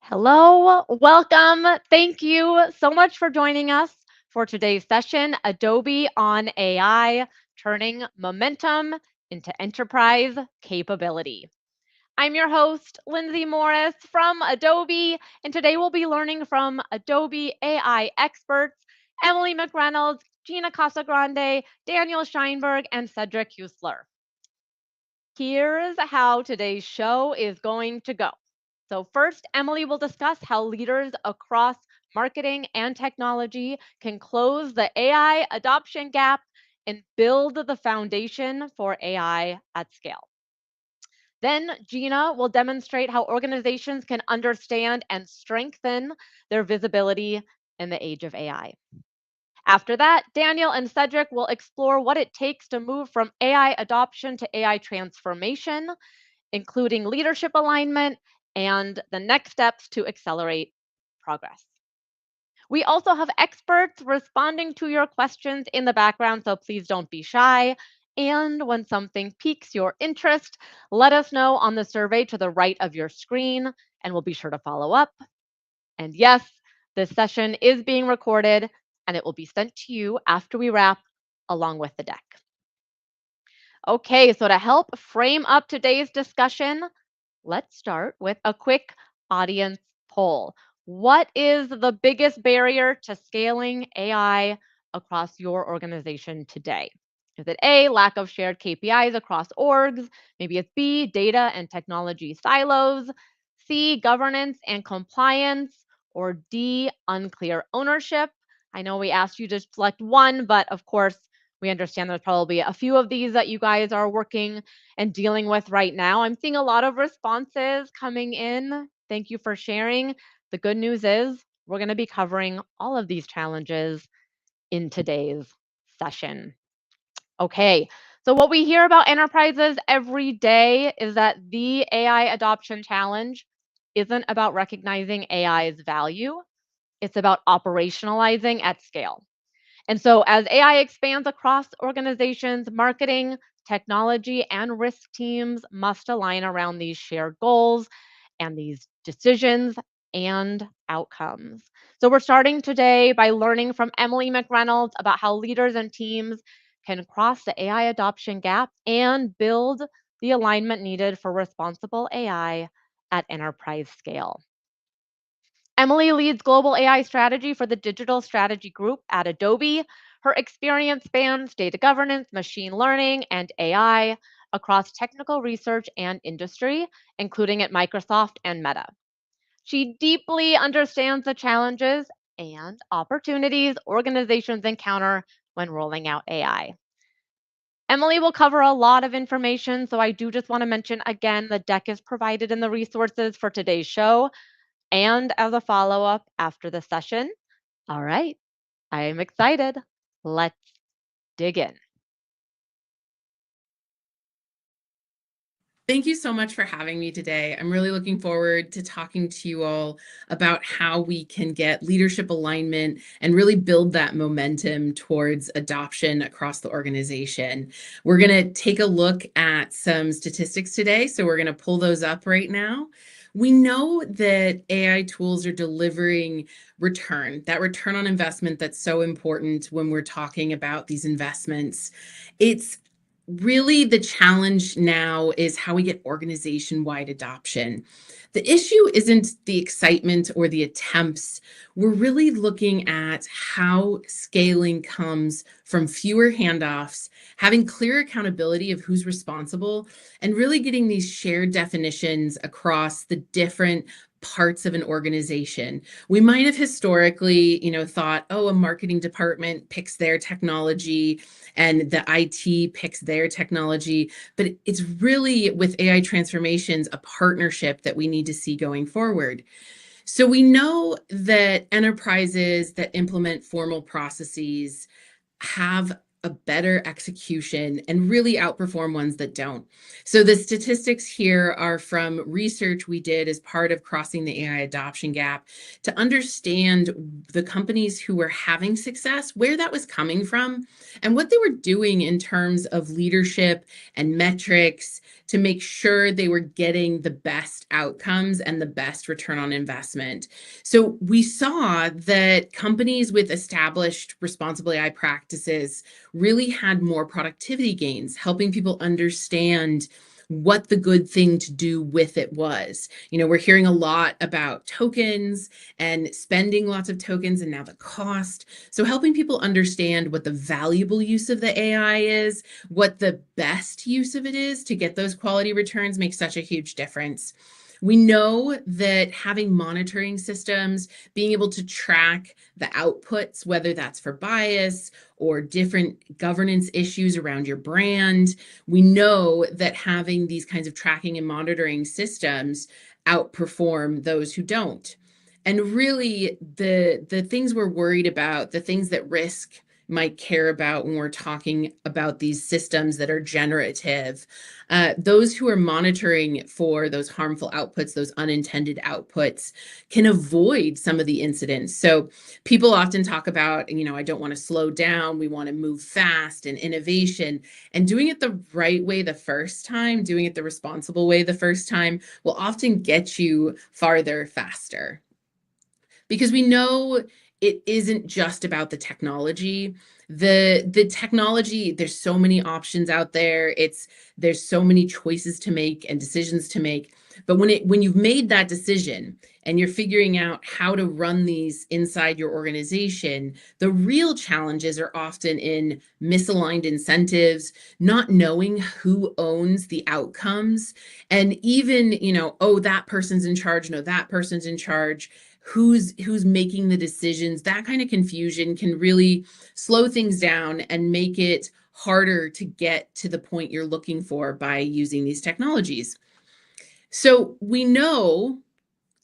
Hello, welcome. Thank you so much for joining us for today's session Adobe on AI, turning momentum into enterprise capability. I'm your host, Lindsay Morris from Adobe, and today we'll be learning from Adobe AI experts Emily McReynolds, Gina Casagrande, Daniel Scheinberg, and Cedric Husler. Here's how today's show is going to go. So, first, Emily will discuss how leaders across marketing and technology can close the AI adoption gap and build the foundation for AI at scale. Then, Gina will demonstrate how organizations can understand and strengthen their visibility in the age of AI. After that, Daniel and Cedric will explore what it takes to move from AI adoption to AI transformation, including leadership alignment and the next steps to accelerate progress. We also have experts responding to your questions in the background, so please don't be shy. And when something piques your interest, let us know on the survey to the right of your screen, and we'll be sure to follow up. And yes, this session is being recorded, and it will be sent to you after we wrap, along with the deck. Okay, so to help frame up today's discussion, let's start with a quick audience poll. What is the biggest barrier to scaling AI across your organization today? Is it A, lack of shared KPIs across orgs? Maybe it's B, data and technology silos, C, governance and compliance, or D, unclear ownership? I know we asked you to select one, but of course, we understand there's probably a few of these that you guys are working and dealing with right now. I'm seeing a lot of responses coming in. Thank you for sharing. The good news is we're going to be covering all of these challenges in today's session. Okay, so what we hear about enterprises every day is that the AI adoption challenge isn't about recognizing AI's value, it's about operationalizing at scale. And so, as AI expands across organizations, marketing, technology, and risk teams must align around these shared goals and these decisions and outcomes. So, we're starting today by learning from Emily McReynolds about how leaders and teams can cross the AI adoption gap and build the alignment needed for responsible AI at enterprise scale. Emily leads global AI strategy for the Digital Strategy Group at Adobe. Her experience spans data governance, machine learning, and AI across technical research and industry, including at Microsoft and Meta. She deeply understands the challenges and opportunities organizations encounter when rolling out AI. Emily will cover a lot of information, so I do just want to mention again the deck is provided in the resources for today's show and as a follow up after the session. All right, I am excited. Let's dig in. Thank you so much for having me today. I'm really looking forward to talking to you all about how we can get leadership alignment and really build that momentum towards adoption across the organization. We're going to take a look at some statistics today. So we're going to pull those up right now. We know that AI tools are delivering that return on investment that's so important when we're talking about these investments. It's really the challenge now is how we get organization-wide adoption. The issue isn't the excitement or the attempts. We're really looking at how scaling comes from fewer handoffs, having clear accountability of who's responsible, and really getting these shared definitions across the different parts of an organization. We might have historically, thought, oh, a marketing department picks their technology and the IT picks their technology, but it's really with AI transformations a partnership that we need to see going forward. So we know that enterprises that implement formal processes have a better execution and really outperform ones that don't. So the statistics here are from research we did as part of Crossing the AI Adoption Gap to understand the companies who were having success, where that was coming from, and what they were doing in terms of leadership and metrics to make sure they were getting the best outcomes and the best return on investment. So we saw that companies with established responsible AI practices really had more productivity gains, helping people understand what the good thing to do with it was. We're hearing a lot about tokens and spending lots of tokens and now the cost. So helping people understand what the valuable use of the AI is, what the best use of it is to get those quality returns makes such a huge difference. We know that having monitoring systems, being able to track the outputs, whether that's for bias or different governance issues around your brand, we know that having these kinds of tracking and monitoring systems outperform those who don't. And really, the things we're worried about, the things that risk might care about when we're talking about these systems that are generative, those who are monitoring for those harmful outputs, those unintended outputs, can avoid some of the incidents. So people often talk about, I don't want to slow down, we want to move fast and innovation, and doing it the right way the first time, doing it the responsible way the first time will often get you farther faster. Because we know it isn't just about the technology. The technology, there's so many options out there. There's so many choices to make and decisions to make. But when you've made that decision and you're figuring out how to run these inside your organization, the real challenges are often in misaligned incentives, not knowing who owns the outcomes, and even, oh, that person's in charge, no, that person's in charge, who's making the decisions. That kind of confusion can really slow things down and make it harder to get to the point you're looking for by using these technologies. So we know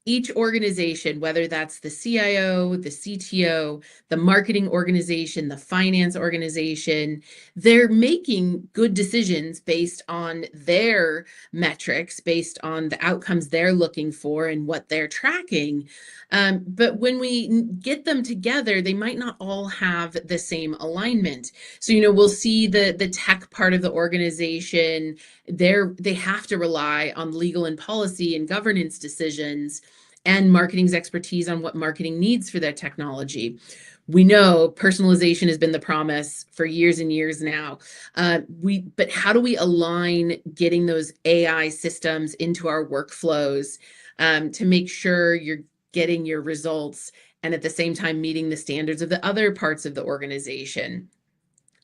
each organization, whether that's the CIO, the CTO, the marketing organization, the finance organization, they're making good decisions based on their metrics, based on the outcomes they're looking for and what they're tracking. But when we get them together, they might not all have the same alignment. So, we'll see the tech part of the organization, they have to rely on legal and policy and governance decisions and marketing's expertise on what marketing needs for their technology. We know personalization has been the promise for years and years now. But how do we align getting those AI systems into our workflows to make sure you're getting your results and at the same time meeting the standards of the other parts of the organization?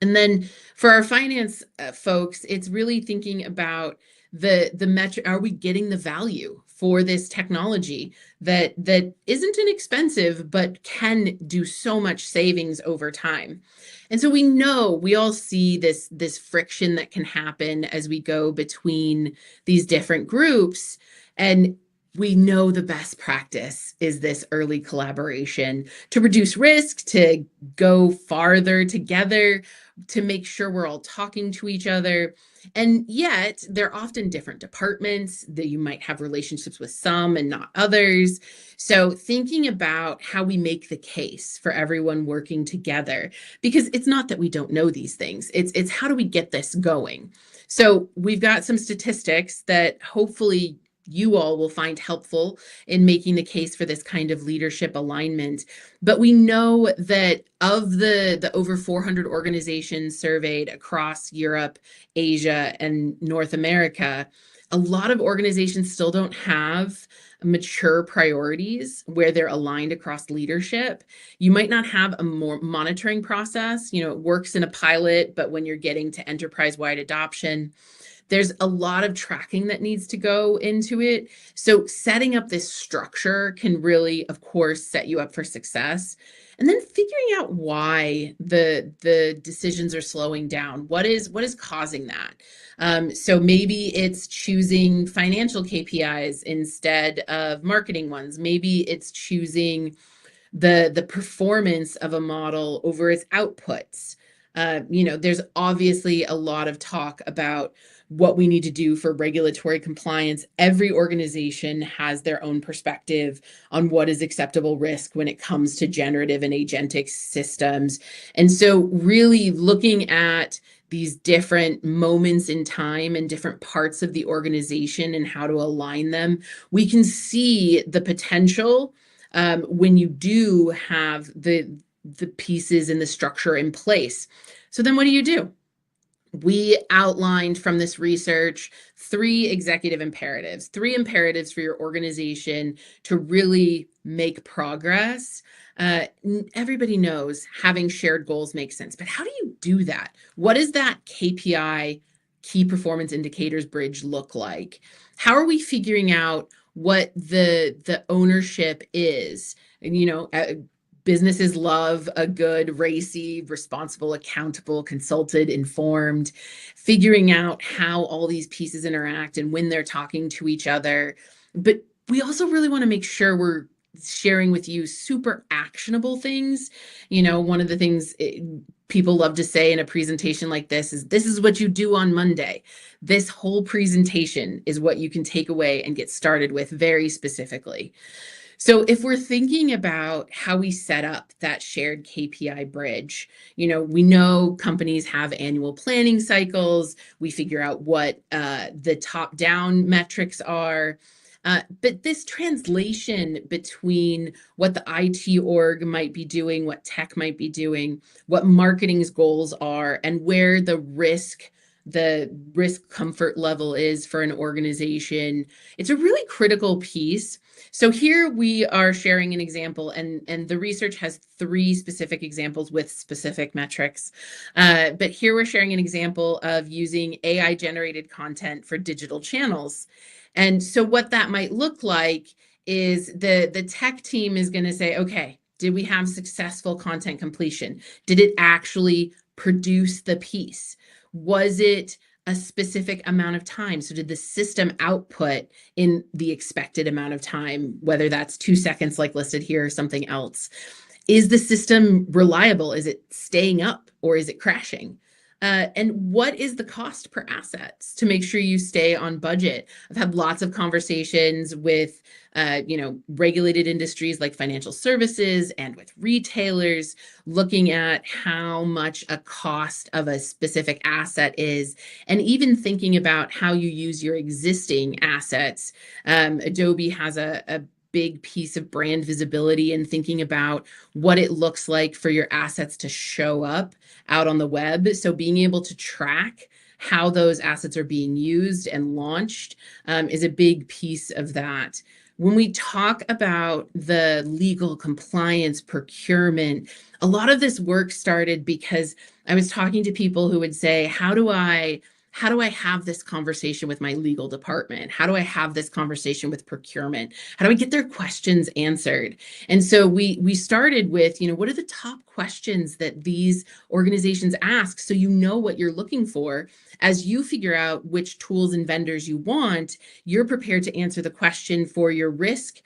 And then for our finance folks, it's really thinking about the metric. Are we getting the value for this technology that isn't inexpensive but can do so much savings over time? And so we all see this friction that can happen as we go between these different groups, and we know the best practice is this early collaboration to reduce risk, to go farther together, to make sure we're all talking to each other. And yet they're often different departments that you might have relationships with some and not others. So thinking about how we make the case for everyone working together, because it's not that we don't know these things, it's how do we get this going? So we've got some statistics that hopefully you all will find helpful in making the case for this kind of leadership alignment. But we know that of the over 400 organizations surveyed across Europe, Asia, and North America, a lot of organizations still don't have mature priorities where they're aligned across leadership. You might not have a more monitoring process. It works in a pilot, but when you're getting to enterprise-wide adoption, there's a lot of tracking that needs to go into it. So setting up this structure can really, of course, set you up for success. And then figuring out why the decisions are slowing down. What is causing that? So maybe it's choosing financial KPIs instead of marketing ones. Maybe it's choosing the performance of a model over its outputs. There's obviously a lot of talk about what we need to do for regulatory compliance. Every organization has their own perspective on what is acceptable risk when it comes to generative and agentic systems. And so, really looking at these different moments in time and different parts of the organization and how to align them, we can see the potential when you do have the pieces and the structure in place. So then what do? We outlined from this research three imperatives for your organization to really make progress. Everybody knows having shared goals makes sense, but how do you do that? What does that KPI, key performance indicators bridge look like? How are we figuring out what the ownership is? And businesses love a good, racy, responsible, accountable, consulted, informed, figuring out how all these pieces interact and when they're talking to each other. But we also really want to make sure we're sharing with you super actionable things. One of the things people love to say in a presentation like this is what you do on Monday. This whole presentation is what you can take away and get started with very specifically. So if we're thinking about how we set up that shared KPI bridge, we know companies have annual planning cycles. We figure out what the top-down metrics are. But this translation between what the IT org might be doing, what tech might be doing, what marketing's goals are, and where the risk comfort level is for an organization, it's a really critical piece. So here we are sharing an example, and the research has 3 specific examples with specific metrics. But here we're sharing an example of using AI-generated content for digital channels. And so what that might look like is the tech team is going to say, okay, did we have successful content completion? Did it actually produce the piece? Was it a specific amount of time? So did the system output in the expected amount of time, whether that's 2 seconds like listed here or something else? Is the system reliable? Is it staying up or is it crashing? And what is the cost per assets to make sure you stay on budget? I've had lots of conversations with regulated industries like financial services and with retailers, looking at how much a cost of a specific asset is, and even thinking about how you use your existing assets. Adobe has a big piece of brand visibility and thinking about what it looks like for your assets to show up out on the web. So being able to track how those assets are being used and launched is a big piece of that. When we talk about the legal compliance procurement, a lot of this work started because I was talking to people who would say, how do I have this conversation with my legal department? How do I have this conversation with procurement? How do I get their questions answered? And so we started with, what are the top questions that these organizations ask, so you know what you're looking for. As you figure out which tools and vendors you want, you're prepared to answer the question for your risk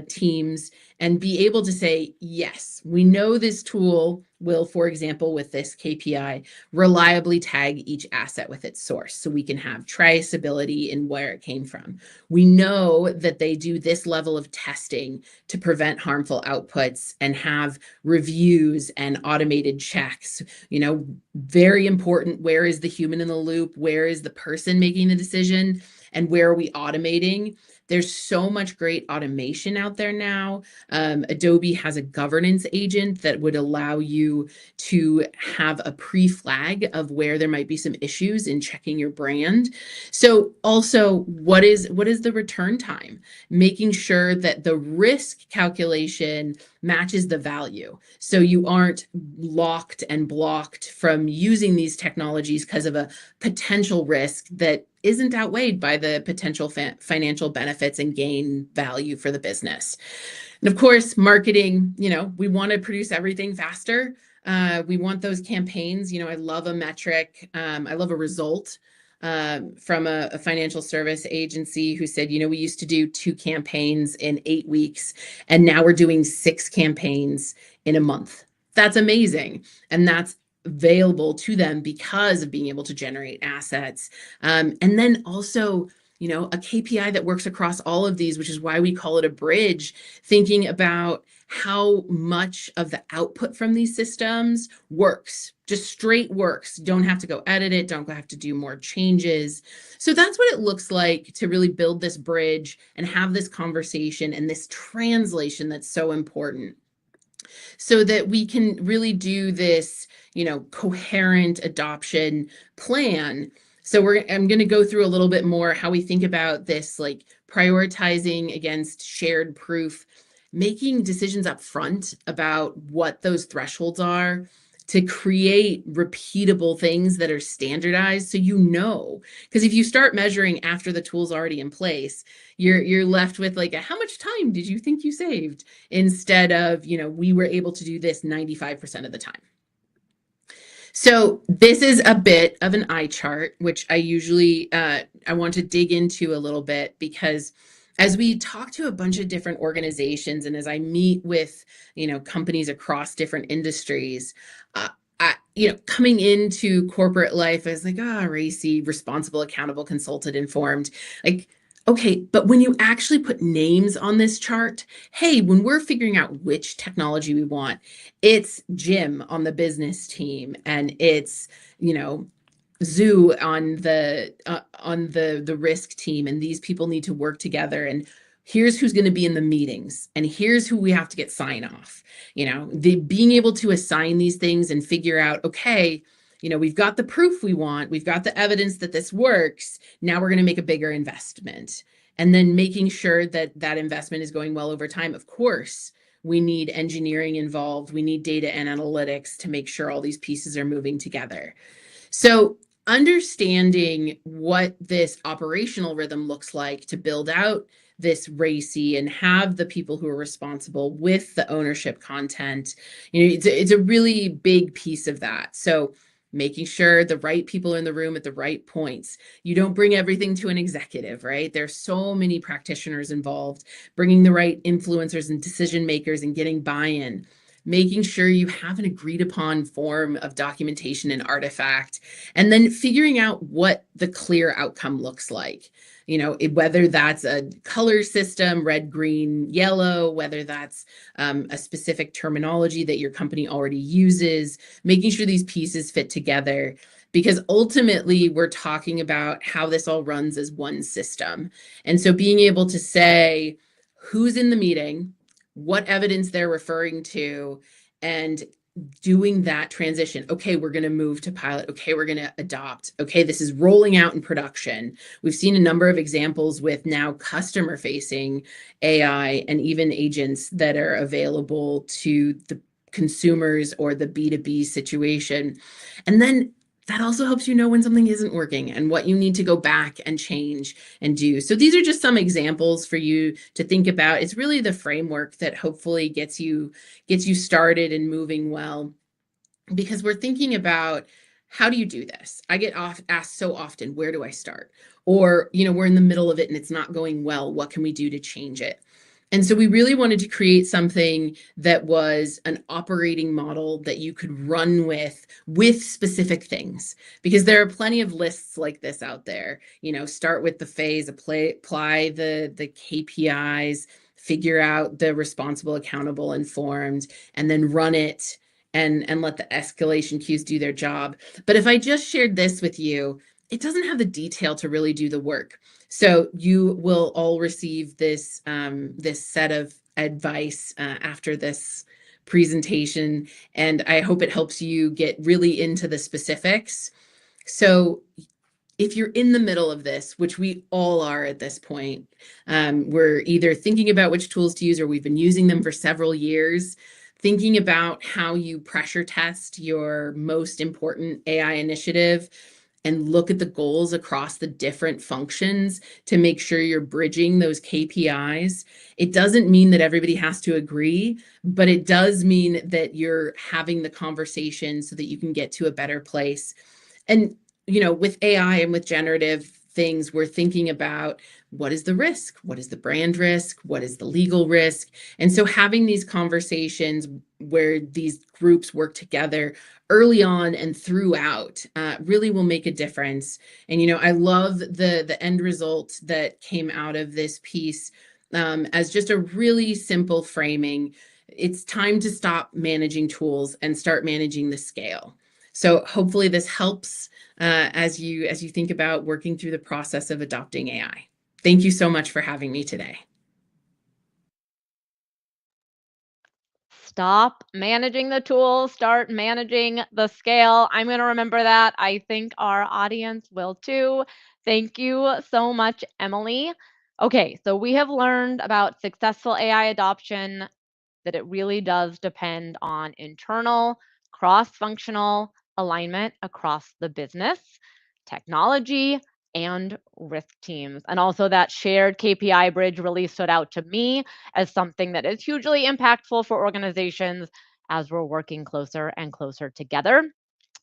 teams and be able to say, yes, we know this tool will, for example, with this KPI, reliably tag each asset with its source, so we can have traceability in where it came from. We know that they do this level of testing to prevent harmful outputs and have reviews and automated checks. Very important, where is the human in the loop? Where is the person making the decision? And where are we automating? There's so much great automation out there now. Adobe has a governance agent that would allow you to have a pre-flag of where there might be some issues in checking your brand. So also, what is the return time? Making sure that the risk calculation matches the value. So you aren't locked and blocked from using these technologies because of a potential risk that isn't outweighed by the potential financial benefits and gain value for the business. And of course, marketing, we want to produce everything faster. We want those campaigns. I love a metric. I love a result from a financial service agency who said, we used to do 2 campaigns in 8 weeks, and now we're doing 6 campaigns in a month. That's amazing. And that's available to them because of being able to generate assets. And then also, a KPI that works across all of these, which is why we call it a bridge, thinking about how much of the output from these systems works, just straight works. Don't have to go edit it, don't have to do more changes. So that's what it looks like to really build this bridge and have this conversation and this translation that's so important, so that we can really do this, coherent adoption plan. So I'm going to go through a little bit more how we think about this, like prioritizing against shared proof, making decisions up front about what those thresholds are to create repeatable things that are standardized, so because if you start measuring after the tool's already in place, you're left with like how much time did you think you saved, instead of, we were able to do this 95% of the time. So this is a bit of an eye chart, which I usually I want to dig into a little bit, because as we talk to a bunch of different organizations and as I meet with, companies across different industries, coming into corporate life as like, racy, responsible, accountable, consulted, informed, like, okay, but when you actually put names on this chart, hey, when we're figuring out which technology we want, it's Jim on the business team, and it's, Zoo on the risk team, and these people need to work together, and here's who's going to be in the meetings, and here's who we have to get sign off. The being able to assign these things and figure out, okay, we've got the proof we want, we've got the evidence that this works, now we're going to make a bigger investment, and then making sure that that investment is going well over time. Of course, we need engineering involved, we need data and analytics to make sure all these pieces are moving together. So understanding what this operational rhythm looks like to build out this RACI and have the people who are responsible with the ownership content, it's a really big piece of that. So making sure the right people are in the room at the right points. You don't bring everything to an executive, right? There's so many practitioners involved, bringing the right influencers and decision makers and getting buy-in, making sure you have an agreed upon form of documentation and artifact, and then figuring out what the clear outcome looks like. Whether that's a color system, red, green, yellow, whether that's a specific terminology that your company already uses, making sure these pieces fit together, because ultimately we're talking about how this all runs as one system. And so being able to say who's in the meeting, what evidence they're referring to, and doing that transition. Okay, we're going to move to pilot. Okay, we're going to adopt. Okay, this is rolling out in production. We've seen a number of examples with now customer facing AI and even agents that are available to the consumers or the B2B situation. And then that also helps you know when something isn't working and what you need to go back and change and do. So these are just some examples for you to think about. It's really the framework that hopefully gets you started and moving well, because we're thinking about, how do you do this? I get asked so often, where do I start? Or, we're in the middle of it and it's not going well. What can we do to change it? And so we really wanted to create something that was an operating model that you could run with specific things, because there are plenty of lists like this out there. Start with the phase, apply the KPIs, figure out the responsible, accountable, informed, and then run it and let the escalation queues do their job. But if I just shared this with you, it doesn't have the detail to really do the work. So you will all receive this this set of advice after this presentation, and I hope it helps you get really into the specifics. So if you're in the middle of this, which we all are at this point, we're either thinking about which tools to use or we've been using them for several years, thinking about how you pressure test your most important AI initiative and look at the goals across the different functions to make sure you're bridging those KPIs. It doesn't mean that everybody has to agree, but it does mean that you're having the conversation so that you can get to a better place. And with AI and with generative, things, we're thinking about what is the risk? What is the brand risk? What is the legal risk? And so having these conversations where these groups work together early on and throughout really will make a difference. And, I love the end result that came out of this piece as just a really simple framing. It's time to stop managing tools and start managing the scale. So hopefully this helps as you think about working through the process of adopting AI. Thank you so much for having me today. Stop managing the tools, start managing the scale. I'm going to remember that. I think our audience will too. Thank you so much, Emily. Okay, so we have learned about successful AI adoption, that it really does depend on internal, cross functional alignment across the business, technology, and risk teams. And also, that shared KPI bridge really stood out to me as something that is hugely impactful for organizations as we're working closer and closer together.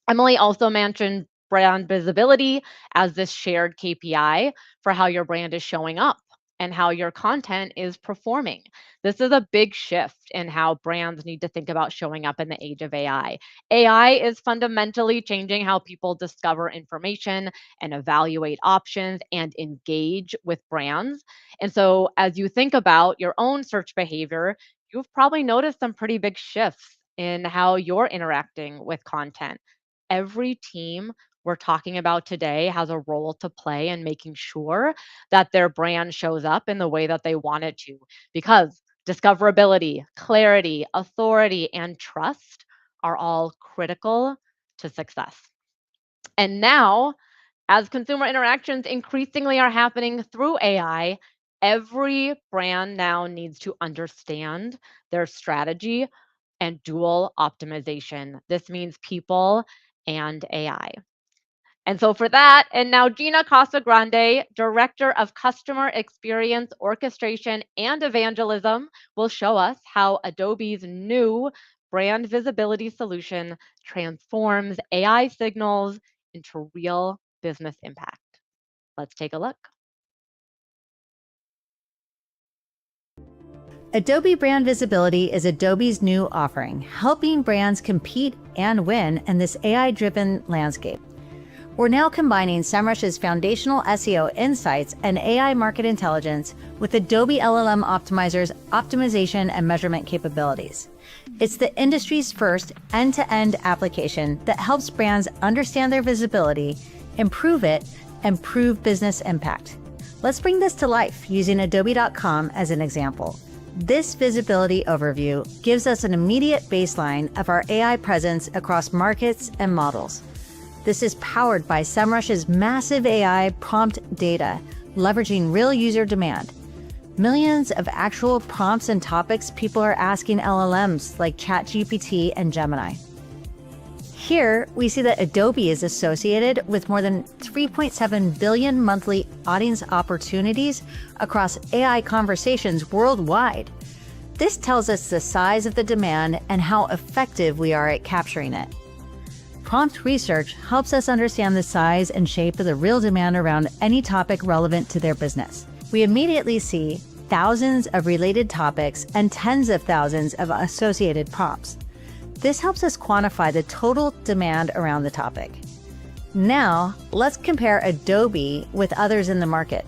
Emily also mentioned brand visibility as this shared KPI for how your brand is showing up and how your content is performing. This is a big shift in how brands need to think about showing up in the age of AI. AI is fundamentally changing how people discover information and evaluate options and engage with brands. And so, as you think about your own search behavior, you've probably noticed some pretty big shifts in how you're interacting with content. Every team we're talking about today has a role to play in making sure that their brand shows up in the way that they want it to, because discoverability, clarity, authority, and trust are all critical to success. And now, as consumer interactions increasingly are happening through AI, every brand now needs to understand their strategy and dual optimization. This means people and AI. And so for that, and now Gina Casagrande, Director of Customer Experience Orchestration and Evangelism, will show us how Adobe's new brand visibility solution transforms AI signals into real business impact. Let's take a look. Adobe Brand Visibility is Adobe's new offering, helping brands compete and win in this AI-driven landscape. We're now combining SEMrush's foundational SEO insights and AI market intelligence with Adobe LLM Optimizer's optimization and measurement capabilities. It's the industry's first end-to-end application that helps brands understand their visibility, improve it, and prove business impact. Let's bring this to life using Adobe.com as an example. This visibility overview gives us an immediate baseline of our AI presence across markets and models. This is powered by SEMrush's massive AI prompt data, leveraging real user demand. Millions of actual prompts and topics people are asking LLMs like ChatGPT and Gemini. Here, we see that Adobe is associated with more than 3.7 billion monthly audience opportunities across AI conversations worldwide. This tells us the size of the demand and how effective we are at capturing it. Prompt research helps us understand the size and shape of the real demand around any topic relevant to their business. We immediately see thousands of related topics and tens of thousands of associated prompts. This helps us quantify the total demand around the topic. Now, let's compare Adobe with others in the market.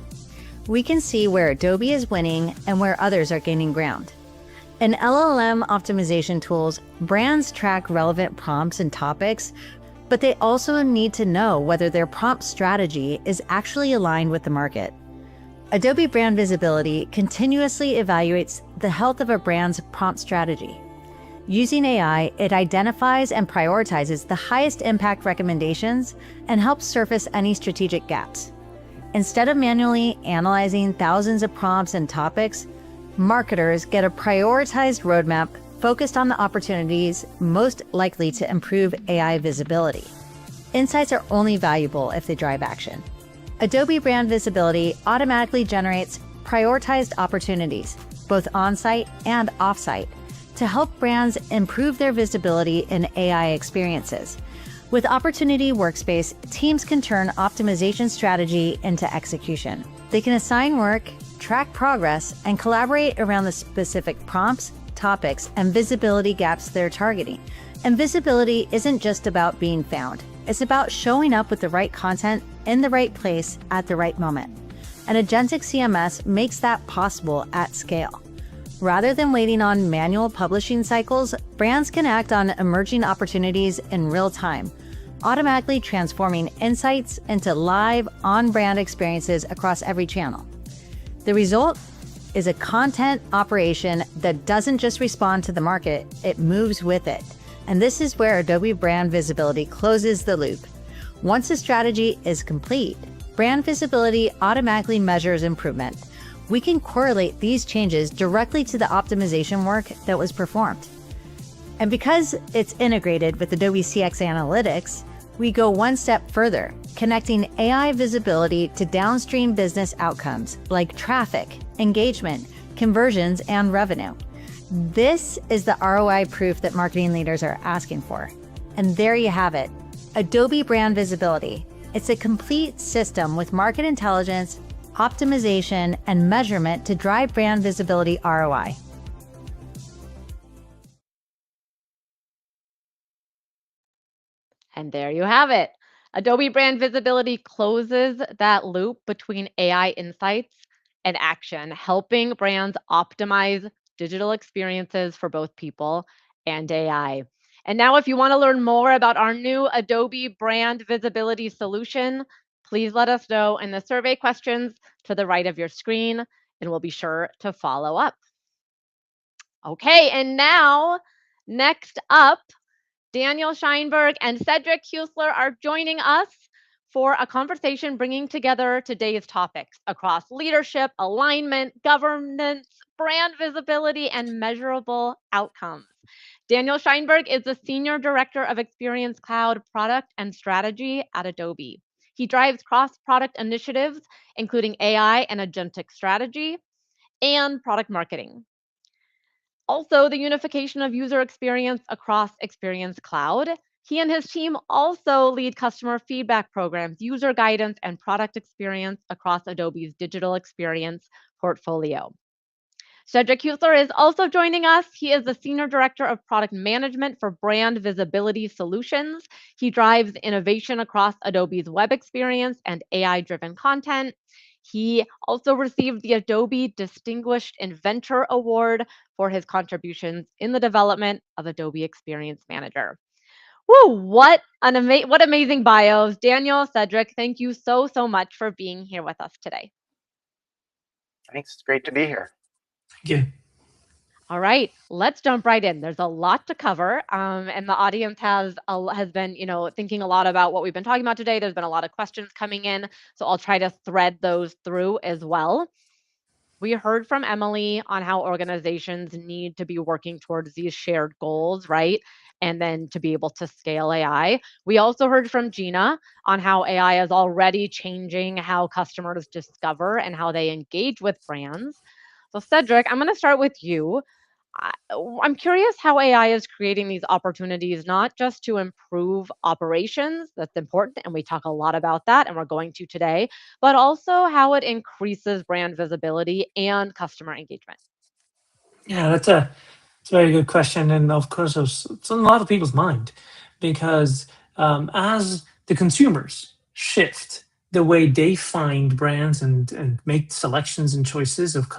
We can see where Adobe is winning and where others are gaining ground. In LLM optimization tools, brands track relevant prompts and topics, but they also need to know whether their prompt strategy is actually aligned with the market. Adobe Brand Visibility continuously evaluates the health of a brand's prompt strategy. Using AI, it identifies and prioritizes the highest impact recommendations and helps surface any strategic gaps. Instead of manually analyzing thousands of prompts and topics, marketers get a prioritized roadmap focused on the opportunities most likely to improve AI visibility. Insights are only valuable if they drive action. Adobe Brand Visibility automatically generates prioritized opportunities, both on-site and off-site, to help brands improve their visibility in AI experiences. With Opportunity Workspace, teams can turn optimization strategy into execution. They can assign work, track progress, and collaborate around the specific prompts, topics, and visibility gaps they're targeting. And visibility isn't just about being found. It's about showing up with the right content in the right place at the right moment. And Agentic CMS makes that possible at scale. Rather than waiting on manual publishing cycles, brands can act on emerging opportunities in real time, automatically transforming insights into live, on-brand experiences across every channel. The result is a content operation that doesn't just respond to the market, it moves with it. And this is where Adobe Brand Visibility closes the loop. Once a strategy is complete, brand visibility automatically measures improvement. We can correlate these changes directly to the optimization work that was performed. And because it's integrated with Adobe CX Analytics, we go one step further, connecting AI visibility to downstream business outcomes like traffic, engagement, conversions, and revenue. This is the ROI proof that marketing leaders are asking for. And there you have it, Adobe Brand Visibility. It's a complete system with market intelligence, optimization, and measurement to drive brand visibility ROI. And there you have it. Adobe Brand Visibility closes that loop between AI insights and action, helping brands optimize digital experiences for both people and AI. And now, if you want to learn more about our new Adobe Brand Visibility solution, please let us know in the survey questions to the right of your screen, and we'll be sure to follow up. Okay, and now, next up, Daniel Scheinberg and Cedric Huesler are joining us for a conversation bringing together today's topics across leadership, alignment, governance, brand visibility, and measurable outcomes. Daniel Scheinberg is the Senior Director of Experience Cloud Product and Strategy at Adobe. He drives cross-product initiatives, including AI and agentic strategy and product marketing. Also, the unification of user experience across Experience Cloud. He and his team also lead customer feedback programs, user guidance, and product experience across Adobe's digital experience portfolio. Cedric Huesler is also joining us. He is the Senior Director of Product Management for Brand Visibility Solutions. He drives innovation across Adobe's web experience and AI-driven content. He also received the Adobe Distinguished Inventor Award for his contributions in the development of Adobe Experience Manager. Woo, what amazing bios. Daniel, Cedric, thank you so much for being here with us today. Thanks, it's great to be here. Thank you. All right, let's jump right in. There's a lot to cover, and the audience has been, thinking a lot about what we've been talking about today. There's been a lot of questions coming in, so I'll try to thread those through as well. We heard from Emily on how organizations need to be working towards these shared goals, right? And then to be able to scale AI. We also heard from Gina on how AI is already changing how customers discover and how they engage with brands. So Cedric, I'm going to start with you. I'm curious how AI is creating these opportunities, not just to improve operations, that's important, and we talk a lot about that, and we're going to today, but also how it increases brand visibility and customer engagement. Yeah, it's a very good question, and of course, it's on a lot of people's mind because as the consumers shift the way they find brands and make selections and choices of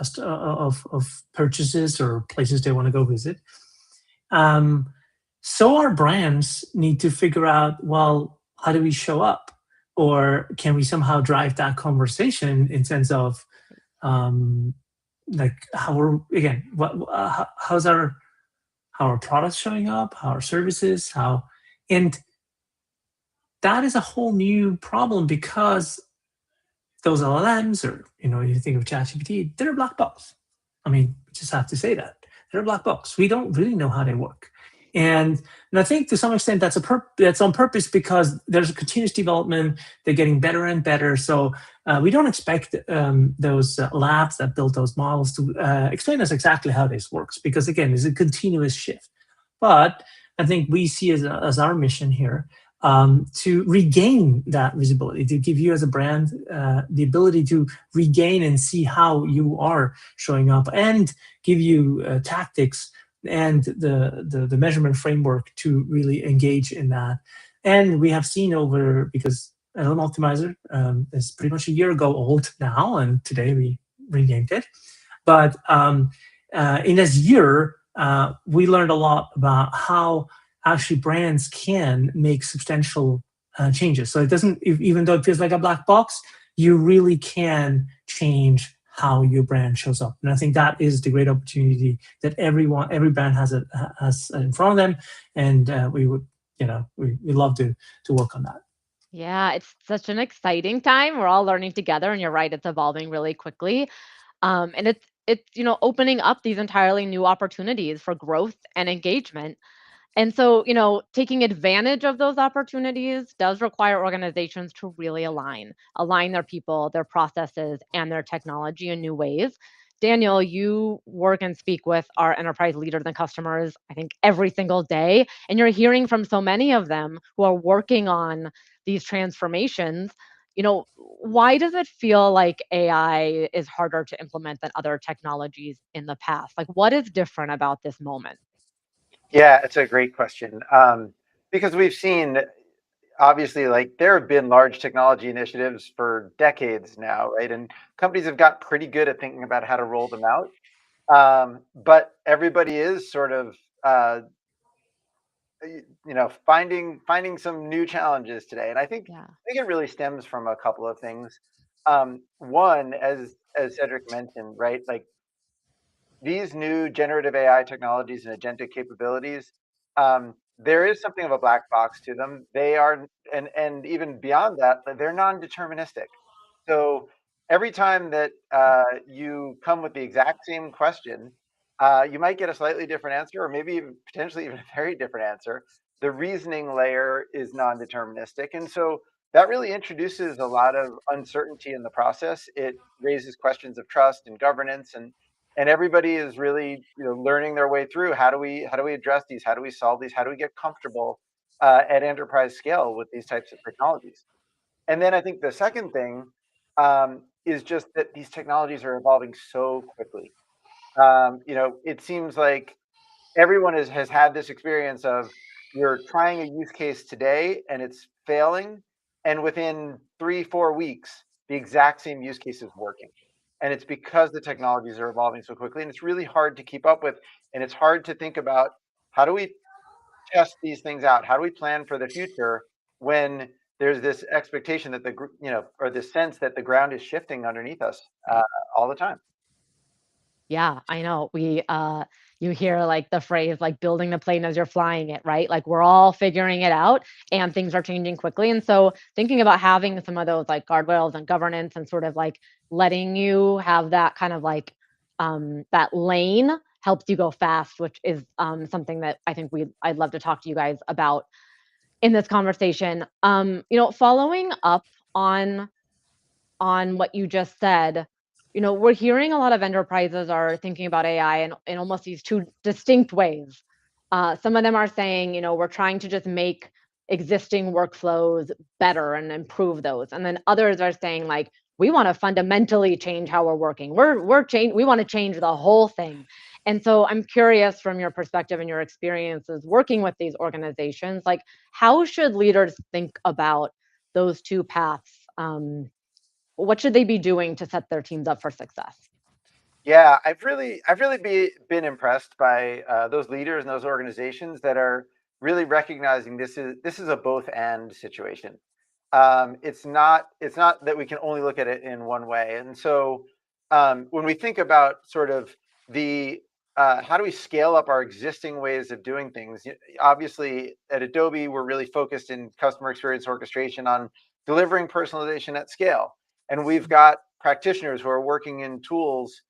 purchases or places they want to go visit, so our brands need to figure out, well, how do we show up, or can we somehow drive that conversation in sense of like how we're again how's our products showing up, how our services, and that is a whole new problem because those LLMs, or you think of ChatGPT, they're a black box. I mean, we just have to say that they're a black box. We don't really know how they work, and I think to some extent that's on purpose because there's a continuous development. They're getting better and better, so we don't expect those labs that build those models to explain us exactly how this works because again, it's a continuous shift. But I think we see as our mission here to regain that visibility, to give you as a brand the ability to regain and see how you are showing up, and give you tactics and the measurement framework to really engage in that. And we have seen over, because LM Optimizer is pretty much a year ago old now, and today we renamed it. But in this year, we learned a lot about how actually brands can make substantial changes. So it doesn't, even though it feels like a black box, you really can change how your brand shows up. And I think that is the great opportunity that every brand has in front of them. And we would, we love to work on that. Yeah, it's such an exciting time. We're all learning together, and you're right, it's evolving really quickly. And it's opening up these entirely new opportunities for growth and engagement. And so, taking advantage of those opportunities does require organizations to really align their people, their processes, and their technology in new ways. Daniel, you work and speak with our enterprise leaders and customers, I think, every single day. And you're hearing from so many of them who are working on these transformations. Why does it feel like AI is harder to implement than other technologies in the past? Like, what is different about this moment? Yeah, it's a great question. Because we've seen, obviously, like there have been large technology initiatives for decades now, right? And companies have got pretty good at thinking about how to roll them out. But everybody is sort of, finding some new challenges today. And Yeah. I think it really stems from a couple of things. One, as Cedric mentioned, right? Like these new generative AI technologies and agentic capabilities, there is something of a black box to them. They are, and even beyond that, they're non-deterministic. So every time that you come with the exact same question, you might get a slightly different answer, or maybe even potentially even a very different answer. The reasoning layer is non-deterministic, and so that really introduces a lot of uncertainty in the process. It raises questions of trust and governance, and everybody is really learning their way through how do we address these, how do we solve these, how do we get comfortable at enterprise scale with these types of technologies. And then I think the second thing is just that these technologies are evolving so quickly. It seems like everyone has had this experience of you're trying a use case today and it's failing, and within 3-4 weeks the exact same use case is working, and it's because the technologies are evolving so quickly, and it's really hard to keep up with, and it's hard to think about how do we test these things out, how do we plan for the future when there's this expectation that or this sense that the ground is shifting underneath us Right. all the time. Yeah, I know. You hear like the phrase like building the plane as you're flying it, right? Like we're all figuring it out and things are changing quickly. And so thinking about having some of those like guardrails and governance and sort of like letting you have that kind of like that lane helps you go fast, which is something that I think I'd love to talk to you guys about in this conversation. Following up on what you just said, we're hearing a lot of enterprises are thinking about AI in almost these two distinct ways. Some of them are saying, we're trying to just make existing workflows better and improve those. And then others are saying, like, we want to fundamentally change how we're working. We want to change the whole thing. And so I'm curious from your perspective and your experiences working with these organizations, like how should leaders think about those two paths? What should they be doing to set their teams up for success? Yeah, I've really been impressed by those leaders and those organizations that are really recognizing this is a both and situation. It's not that we can only look at it in one way. And so when we think about sort of the how do we scale up our existing ways of doing things, obviously at Adobe we're really focused in customer experience orchestration on delivering personalization at scale, and we've got practitioners who are working in tools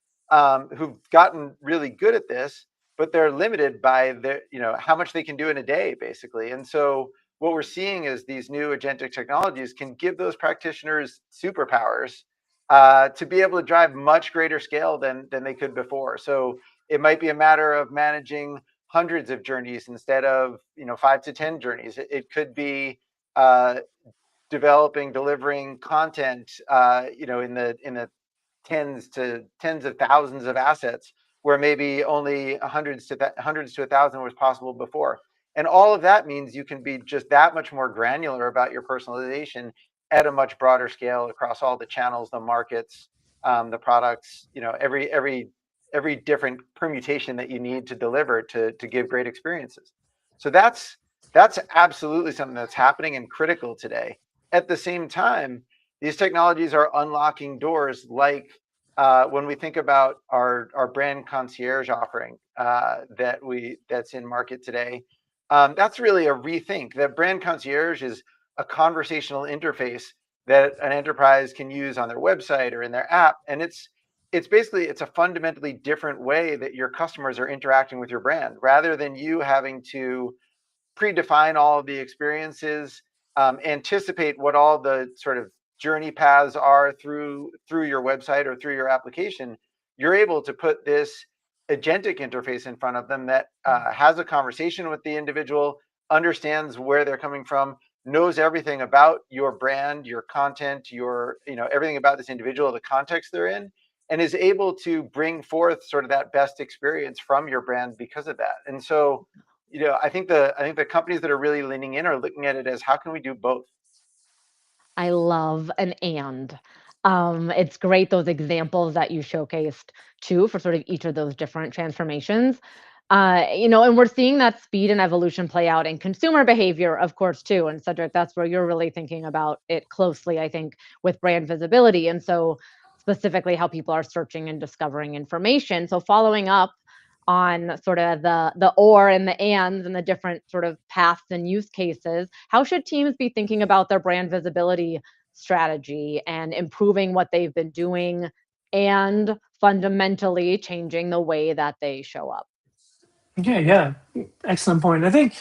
who've gotten really good at this, but they're limited by how much they can do in a day, basically. And so what we're seeing is these new agentic technologies can give those practitioners superpowers to be able to drive much greater scale than they could before. So it might be a matter of managing hundreds of journeys instead of 5 to 10 journeys. It could be delivering content, in the tens of thousands of assets, where maybe only hundreds to 1,000 was possible before. And all of that means you can be just that much more granular about your personalization at a much broader scale across all the channels, the markets, the products, every different permutation that you need to deliver to give great experiences. So that's absolutely something that's happening and critical today. At the same time, these technologies are unlocking doors, like when we think about our brand concierge offering that's in market today. That's really a rethink. That brand concierge is a conversational interface that an enterprise can use on their website or in their app, and it's a fundamentally different way that your customers are interacting with your brand, rather than you having to predefine all of the experiences, anticipate what all the sort of journey paths are through your website or through your application. You're able to put this agentic interface in front of them that has a conversation with the individual, understands where they're coming from, knows everything about your brand, your content, everything about this individual, the context they're in, and is able to bring forth sort of that best experience from your brand because of that. And so, I think the companies that are really leaning in are looking at it as, how can we do both? I love an and. It's great, those examples that you showcased too, for sort of each of those different transformations. And we're seeing that speed and evolution play out in consumer behavior, of course, too. And Cedric, that's where you're really thinking about it closely, I think, with brand visibility. And so specifically how people are searching and discovering information. So following up on sort of the or and the ands and the different sort of paths and use cases, how should teams be thinking about their brand visibility strategy and improving what they've been doing and fundamentally changing the way that they show up? Okay, yeah, excellent point. I think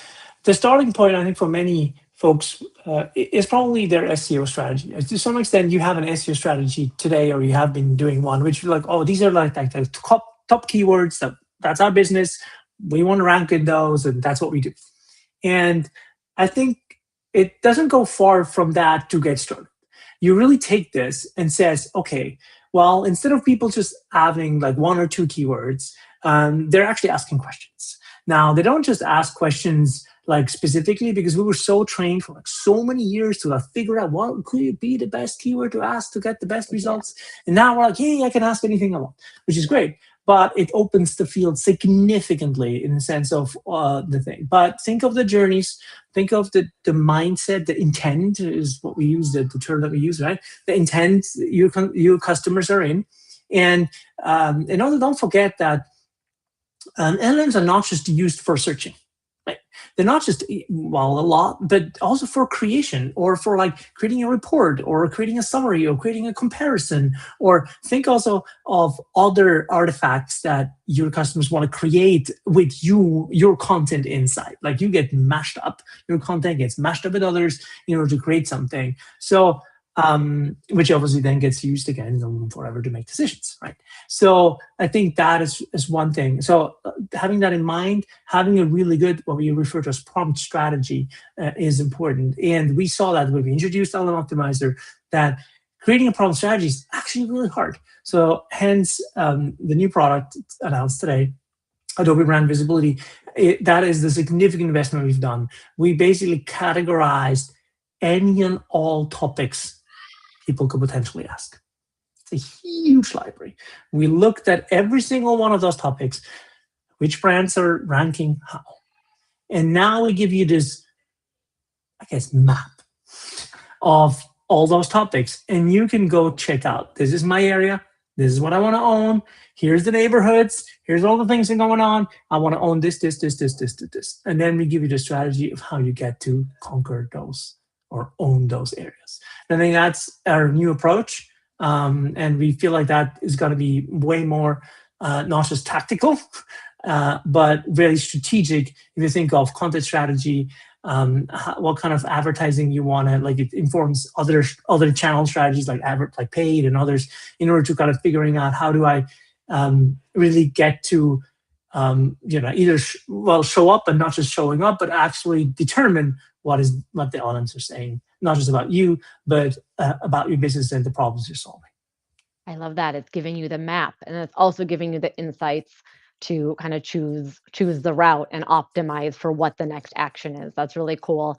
the starting point, I think for many folks, is probably their SEO strategy. To some extent, you have an SEO strategy today, or you have been doing one, which you're like, oh, these are like the top keywords that's our business. We want to rank in those, and that's what we do. And I think it doesn't go far from that to get started. You really take this and says, okay, well, instead of people just having like one or two keywords, they're actually asking questions. Now, they don't just ask questions like specifically, because we were so trained for like so many years to like figure out what could be the best keyword to ask to get the best results. And now we're like, hey, I can ask anything I want, which is great. But it opens the field significantly in the sense of the thing. But think of the journeys, think of the mindset, the intent is what we use, the term that we use, right? The intent your customers are in. And also don't forget that LLMs are not just used for searching. Right? They're not just, well, a lot, but also for creation, or for like creating a report, or creating a summary, or creating a comparison. Or think also of other artifacts that your customers want to create with your content inside. Like you get mashed up, your content gets mashed up with others in order to create something. So which obviously then gets used again forever to make decisions, right? So I think that is one thing. So having that in mind, having a really good, what we refer to as prompt strategy is important. And we saw that when we introduced LM Optimizer, that creating a prompt strategy is actually really hard. So hence the new product announced today, Adobe Brand Visibility, that is the significant investment we've done. We basically categorized any and all topics people could potentially ask. It's a huge library. We looked at every single one of those topics, which brands are ranking how. And now we give you this, I guess, map of all those topics. And you can go check out, this is my area, this is what I want to own, here's the neighborhoods, here's all the things that are going on, I want to own this. And then we give you the strategy of how you get to conquer those or own those areas. And I think that's our new approach. And we feel like that is going to be way more, not just tactical, but very strategic. If you think of content strategy, what kind of advertising you want to, like it informs other channel strategies like paid and others, in order to kind of figuring out how do I really get to either show up and not just showing up, but actually determine what the LLMs are saying, not just about you, but about your business and the problems you're solving. I love that. It's giving you the map, and it's also giving you the insights to kind of choose the route and optimize for what the next action is. That's really cool.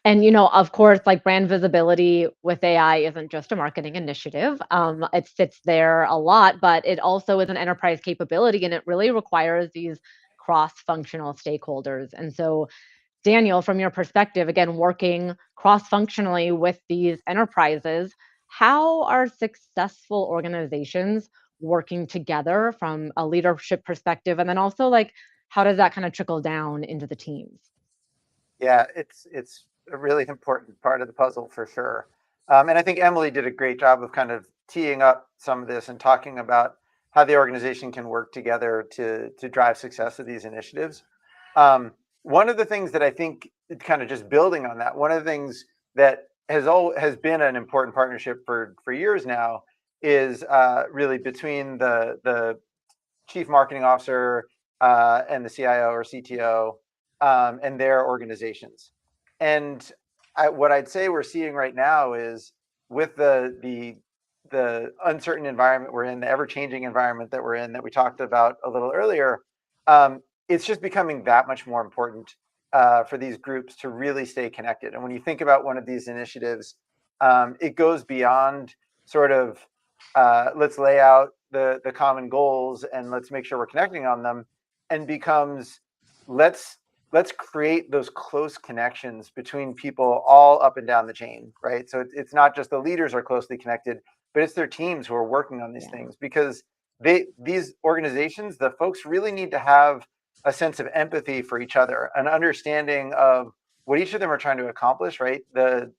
And of course, like brand visibility with AI isn't just a marketing initiative. It sits there a lot, but it also is an enterprise capability, and it really requires these cross-functional stakeholders. And so, Daniel, from your perspective, again, working cross-functionally with these enterprises, how are successful organizations working together from a leadership perspective? And then also, like, how does that kind of trickle down into the teams? Yeah, it's a really important part of the puzzle for sure. And I think Emily did a great job of kind of teeing up some of this and talking about how the organization can work together to drive success of these initiatives. One of the things that I think, kind of just building on that, one of the things that has been an important partnership for years now is really between the chief marketing officer and the CIO or CTO and their organizations. And what I'd say we're seeing right now is with the uncertain environment we're in, the ever-changing environment that we're in, that we talked about a little earlier, it's just becoming that much more important for these groups to really stay connected. And when you think about one of these initiatives, it goes beyond sort of let's lay out the common goals and let's make sure we're connecting on them, and becomes let's create those close connections between people all up and down the chain, right? So it's not just the leaders are closely connected, but it's their teams who are working on these things, because these organizations, the folks really need to have a sense of empathy for each other, an understanding of what each of them are trying to accomplish, right? The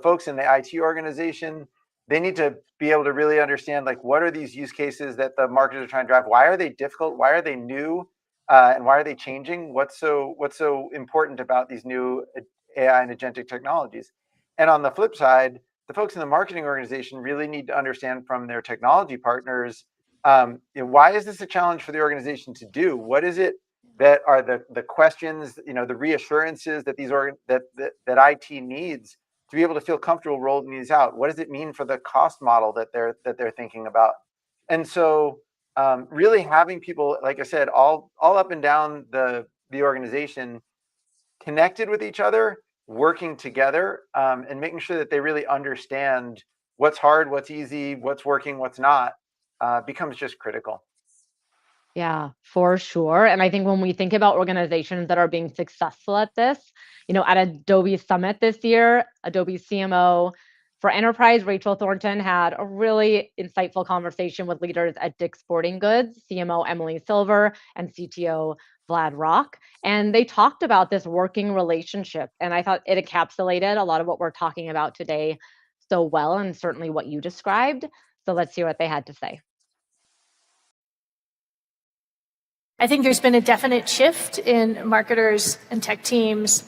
folks in the IT organization, they need to be able to really understand, like, what are these use cases that the marketers are trying to drive? Why are they difficult? Why are they new? And why are they changing? What's so important about these new AI and agentic technologies? And on the flip side, the folks in the marketing organization really need to understand from their technology partners, why is this a challenge for the organization to do? What is it that are the questions, the reassurances that that IT needs to be able to feel comfortable rolling these out? What does it mean for the cost model that they're thinking about? And so really having people, like I said, all up and down the organization, connected with each other, working together, and making sure that they really understand what's hard, what's easy, what's working, what's not, becomes just critical. Yeah, for sure. And I think when we think about organizations that are being successful at this, at Adobe Summit this year, Adobe CMO for Enterprise, Rachel Thornton, had a really insightful conversation with leaders at Dick's Sporting Goods, CMO Emily Silver, and CTO Vlad Rock. And they talked about this working relationship. And I thought it encapsulated a lot of what we're talking about today so well, and certainly what you described. So let's hear what they had to say. I think there's been a definite shift in marketers and tech teams,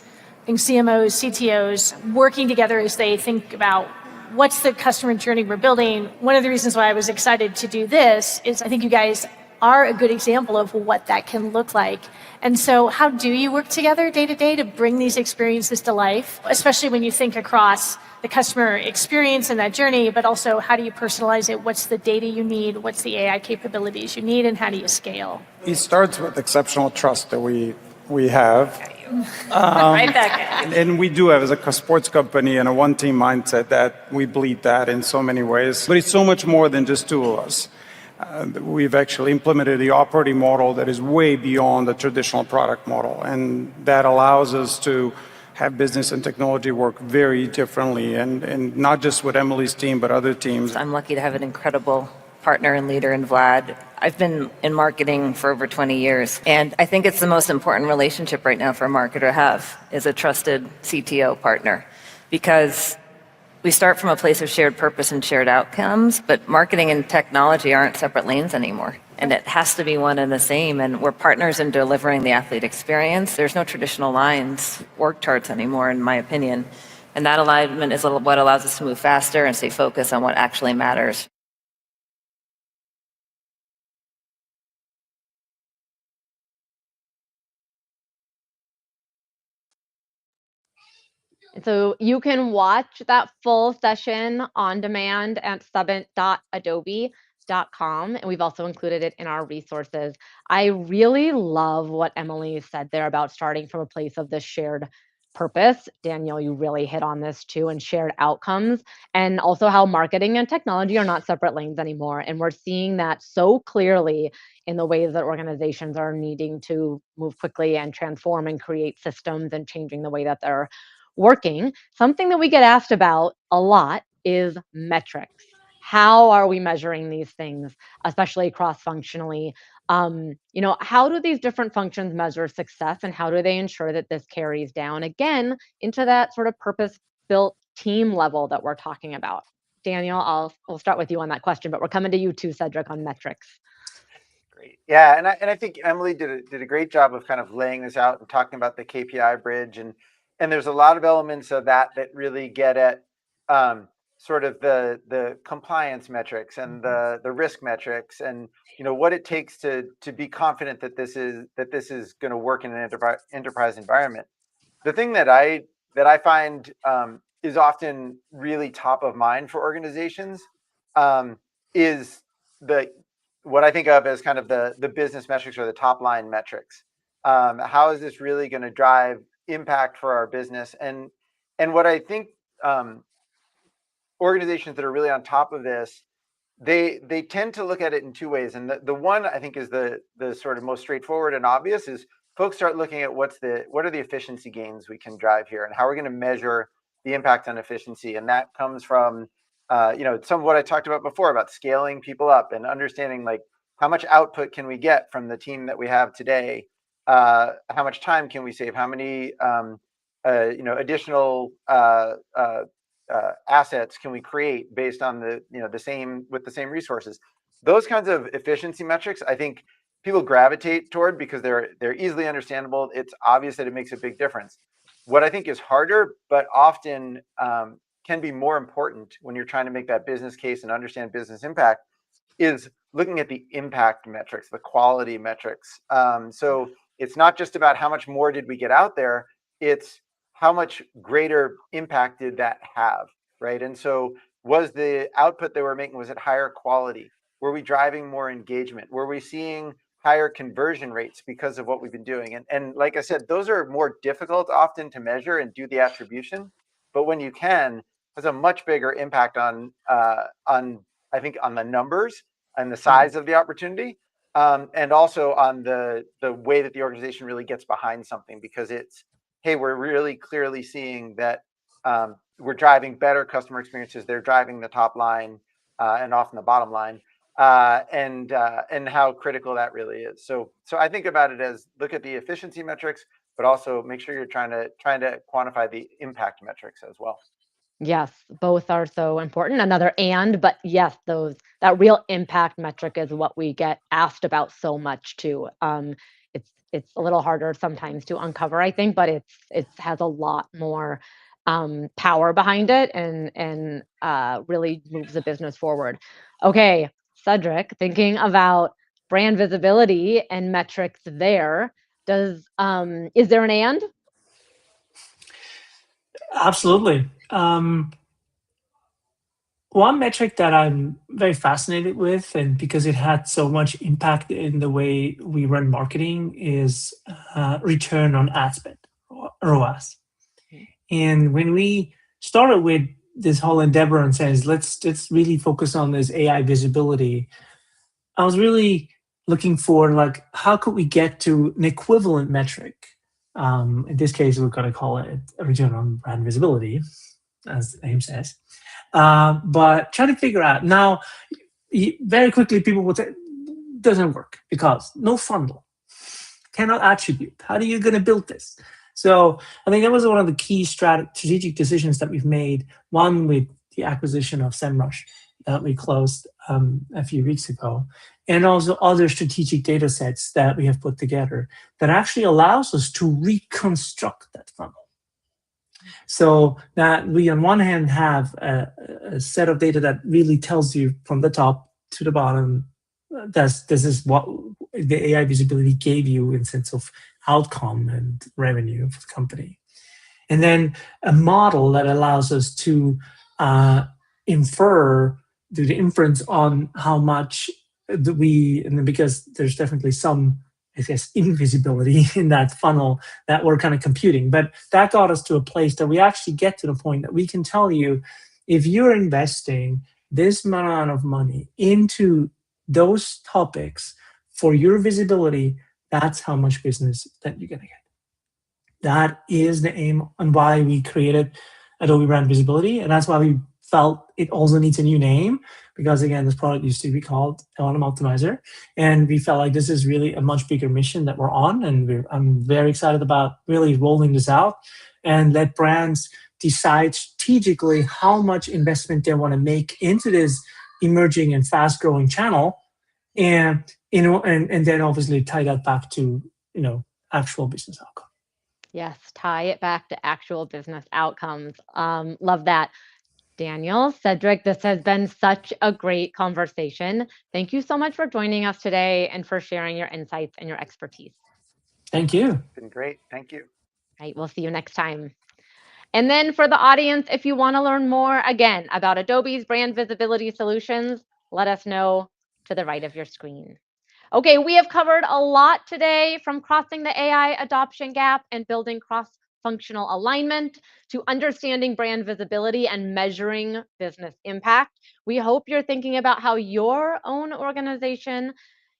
and CMOs, CTOs working together as they think about what's the customer journey we're building. One of the reasons why I was excited to do this is I think you guys are a good example of what that can look like. And so how do you work together day to day to bring these experiences to life, especially when you think across the customer experience and that journey, but also how do you personalize it? What's the data you need? What's the AI capabilities you need? And how do you scale? It starts with exceptional trust that we have. Right back. And we do have, as a sports company and a one-team mindset, that we bleed that in so many ways. But it's so much more than just two of us. We've actually implemented the operating model that is way beyond the traditional product model. And that allows us to have business and technology work very differently, and not just with Emily's team, but other teams. I'm lucky to have an incredible partner and leader in Vlad. I've been in marketing for over 20 years, and I think it's the most important relationship right now for a marketer to have, is a trusted CTO partner, because we start from a place of shared purpose and shared outcomes, but marketing and technology aren't separate lanes anymore. And it has to be one and the same. And we're partners in delivering the athlete experience. There's no traditional lines, org charts anymore, in my opinion. And that alignment is what allows us to move faster and stay focused on what actually matters. And so you can watch that full session on demand at summit.adobe.com. And we've also included it in our resources. I really love what Emily said there about starting from a place of this shared purpose. Daniel, you really hit on this too, and shared outcomes, and also how marketing and technology are not separate lanes anymore. And we're seeing that so clearly in the ways that organizations are needing to move quickly and transform and create systems and changing the way that they're working. Something that we get asked about a lot is metrics. How are we measuring these things, especially cross-functionally? How do these different functions measure success, and how do they ensure that this carries down again into that sort of purpose-built team level that we're talking about? Daniel, we'll start with you on that question, but we're coming to you too, Cedric, on metrics. Great. Yeah, and I think Emily did a great job of kind of laying this out and talking about the KPI bridge, and there's a lot of elements of that really get at sort of the compliance metrics and the risk metrics, and what it takes to be confident that this is going to work in an enterprise environment. The thing that I find is often really top of mind for organizations is what I think of as kind of the business metrics or the top line metrics. How is this really going to drive impact for our business? And what I think organizations that are really on top of this, they tend to look at it in two ways. And the one I think is the sort of most straightforward and obvious is folks start looking at what are the efficiency gains we can drive here, and how we're going to measure the impact on efficiency. And that comes from some of what I talked about before about scaling people up and understanding like how much output can we get from the team that we have today, how much time can we save, how many additional assets can we create based on the same resources. Those kinds of efficiency metrics, I think people gravitate toward because they're easily understandable. It's obvious that it makes a big difference. What I think is harder, but often can be more important when you're trying to make that business case and understand business impact, is looking at the impact metrics, the quality metrics. So it's not just about how much more did we get out there, it's how much greater impact did that have, right? And so was the output they were making, was it higher quality? Were we driving more engagement? Were we seeing higher conversion rates because of what we've been doing? And like I said, those are more difficult often to measure and do the attribution, but when you can, has a much bigger impact on I think on the numbers and the size of the opportunity, and also on the way that the organization really gets behind something, because it's, hey, we're really clearly seeing that we're driving better customer experiences. They're driving the top line and often the bottom line, and how critical that really is. So I think about it as look at the efficiency metrics, but also make sure you're trying to quantify the impact metrics as well. Yes, both are so important. But yes, that real impact metric is what we get asked about so much too. It's a little harder sometimes to uncover, I think, but it has a lot more power behind it, and really moves the business forward. Okay, Cedric, thinking about brand visibility and metrics there, is there an and? Absolutely. One metric that I'm very fascinated with, and because it had so much impact in the way we run marketing, is return on ad spend, or ROAS. And when we started with this whole endeavor and says, let's really focus on this AI visibility, I was really looking for like, how could we get to an equivalent metric? In this case, we're going to call it a return on brand visibility, as the name says. But trying to figure out now, very quickly, people would say, doesn't work because no funnel, cannot attribute. How are you going to build this? So I think that was one of the key strategic decisions that we've made. One with the acquisition of SEMrush that we closed a few weeks ago, and also other strategic data sets that we have put together that actually allows us to reconstruct that funnel. So that we, on one hand, have a set of data that really tells you from the top to the bottom, this is what the AI visibility gave you in sense of outcome and revenue for the company. and then a model that allows us to infer, do the inference on how much and then because there's definitely some, I guess, invisibility in that funnel that we're kind of computing. But that got us to a place that we actually get to the point that we can tell you, if you're investing this amount of money into those topics for your visibility, that's how much business that you're going to get. That is the aim and why we created Adobe Brand Visibility. And that's why we felt it also needs a new name, because again, this product used to be called LLM Optimizer. And we felt like this is really a much bigger mission that we're on. And I'm very excited about really rolling this out and let brands decide strategically how much investment they want to make into this emerging and fast growing channel. And, and then obviously tie that back to, actual business outcome. Yes, tie it back to actual business outcomes. Love that. Daniel, Cedric, this has been such a great conversation. Thank you so much for joining us today and for sharing your insights and your expertise. Thank you. It's been great. Thank you. All right, we'll see you next time. And then for the audience, if you want to learn more, again, about Adobe's brand visibility solutions, let us know to the right of your screen. Okay, we have covered a lot today, from crossing the AI adoption gap and building cross-functional alignment to understanding brand visibility and measuring business impact. We hope you're thinking about how your own organization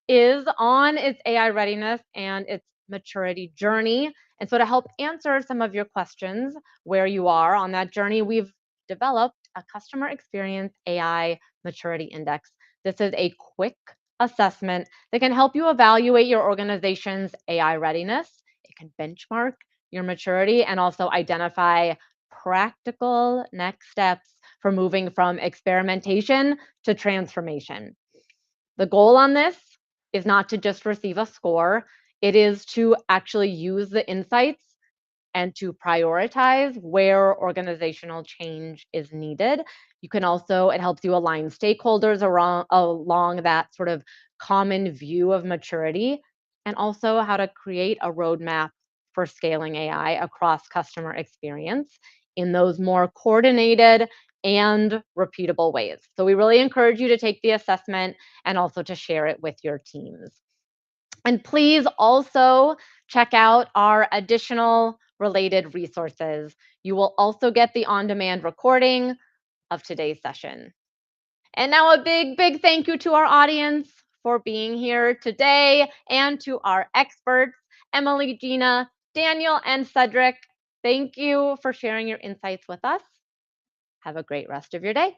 is on its AI readiness and its maturity journey. And so to help answer some of your questions where you are on that journey, we've developed a customer experience AI maturity index. This is a quick assessment that can help you evaluate your organization's AI readiness. It can benchmark your maturity and also identify practical next steps for moving from experimentation to transformation. The goal on this is not to just receive a score, it is to actually use the insights and to prioritize where organizational change is needed. You can also, it helps you align stakeholders along that sort of common view of maturity, and also how to create a roadmap for scaling AI across customer experience in those more coordinated and repeatable ways. So we really encourage you to take the assessment and also to share it with your teams. And please also check out our additional related resources. You will also get the on-demand recording of today's session. And now a big, big thank you to our audience for being here today, and to our experts, Emily, Gina, Daniel, and Cedric. Thank you for sharing your insights with us. Have a great rest of your day.